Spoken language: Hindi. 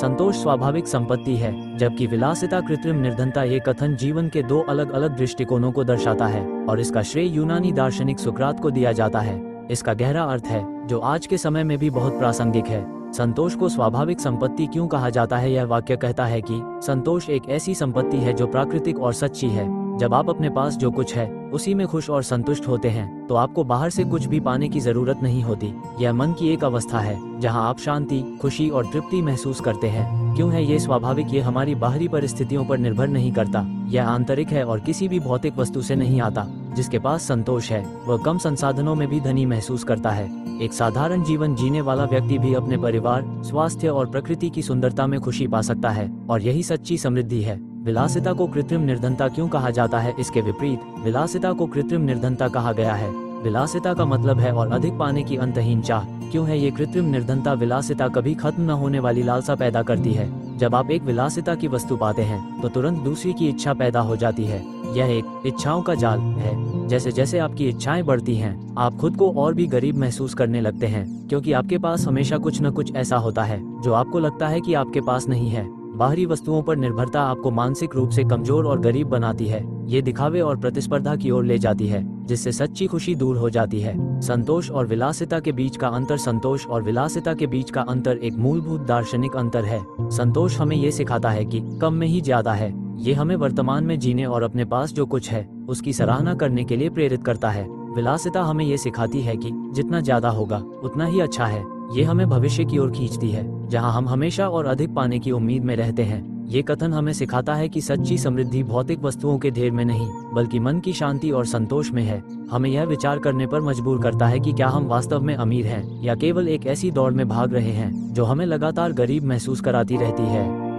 संतोष स्वाभाविक संपत्ति है, जबकि विलासिता कृत्रिम निर्धनता। ये कथन जीवन के दो अलग अलग दृष्टिकोणों को दर्शाता है और इसका श्रेय यूनानी दार्शनिक सुकरात को दिया जाता है। इसका गहरा अर्थ है जो आज के समय में भी बहुत प्रासंगिक है। संतोष को स्वाभाविक संपत्ति क्यों कहा जाता है? यह वाक्य कहता है कि संतोष एक ऐसी संपत्ति है जो प्राकृतिक और सच्ची है। जब आप अपने पास जो कुछ है उसी में खुश और संतुष्ट होते हैं तो आपको बाहर से कुछ भी पाने की जरूरत नहीं होती। यह मन की एक अवस्था है जहां आप शांति, खुशी और तृप्ति महसूस करते हैं। क्यों है ये स्वाभाविक? ये हमारी बाहरी परिस्थितियों पर निर्भर नहीं करता। यह आंतरिक है और किसी भी भौतिक वस्तु से नहीं आता। जिसके पास संतोष है वह कम संसाधनों में भी धनी महसूस करता है। एक साधारण जीवन जीने वाला व्यक्ति भी अपने परिवार, स्वास्थ्य और प्रकृति की सुंदरता में खुशी पा सकता है और यही सच्ची समृद्धि है। विलासिता को कृत्रिम निर्धनता क्यों कहा जाता है? इसके विपरीत विलासिता को कृत्रिम निर्धनता कहा गया है। विलासिता का मतलब है और अधिक पाने की अंतहीन चाह। क्यों है ये कृत्रिम निर्धनता? विलासिता कभी खत्म न होने वाली लालसा पैदा करती है। जब आप एक विलासिता की वस्तु पाते हैं तो तुरंत दूसरी की इच्छा पैदा हो जाती है। यह एक इच्छाओं का जाल है। जैसे जैसे आपकी इच्छाएं बढ़ती हैं, आप खुद को और भी गरीब महसूस करने लगते हैं, क्योंकि आपके पास हमेशा कुछ न कुछ ऐसा होता है जो आपको लगता है कि आपके पास नहीं है। बाहरी वस्तुओं पर निर्भरता आपको मानसिक रूप से कमजोर और गरीब बनाती है। ये दिखावे और प्रतिस्पर्धा की ओर ले जाती है, जिससे सच्ची खुशी दूर हो जाती है। संतोष और विलासिता के बीच का अंतर। संतोष और विलासिता के बीच का अंतर एक मूलभूत दार्शनिक अंतर है। संतोष हमें ये सिखाता है कि कम में ही ज्यादा है। ये हमें वर्तमान में जीने और अपने पास जो कुछ है उसकी सराहना करने के लिए प्रेरित करता है। विलासिता हमें ये सिखाती है कि जितना ज्यादा होगा उतना ही अच्छा है। ये हमें भविष्य की ओर खींचती है, जहां हम हमेशा और अधिक पाने की उम्मीद में रहते हैं। ये कथन हमें सिखाता है कि सच्ची समृद्धि भौतिक वस्तुओं के ढेर में नहीं, बल्कि मन की शांति और संतोष में है। हमें यह विचार करने पर मजबूर करता है कि क्या हम वास्तव में अमीर हैं या केवल एक ऐसी दौड़ में भाग रहे हैं जो हमें लगातार गरीब महसूस कराती रहती है।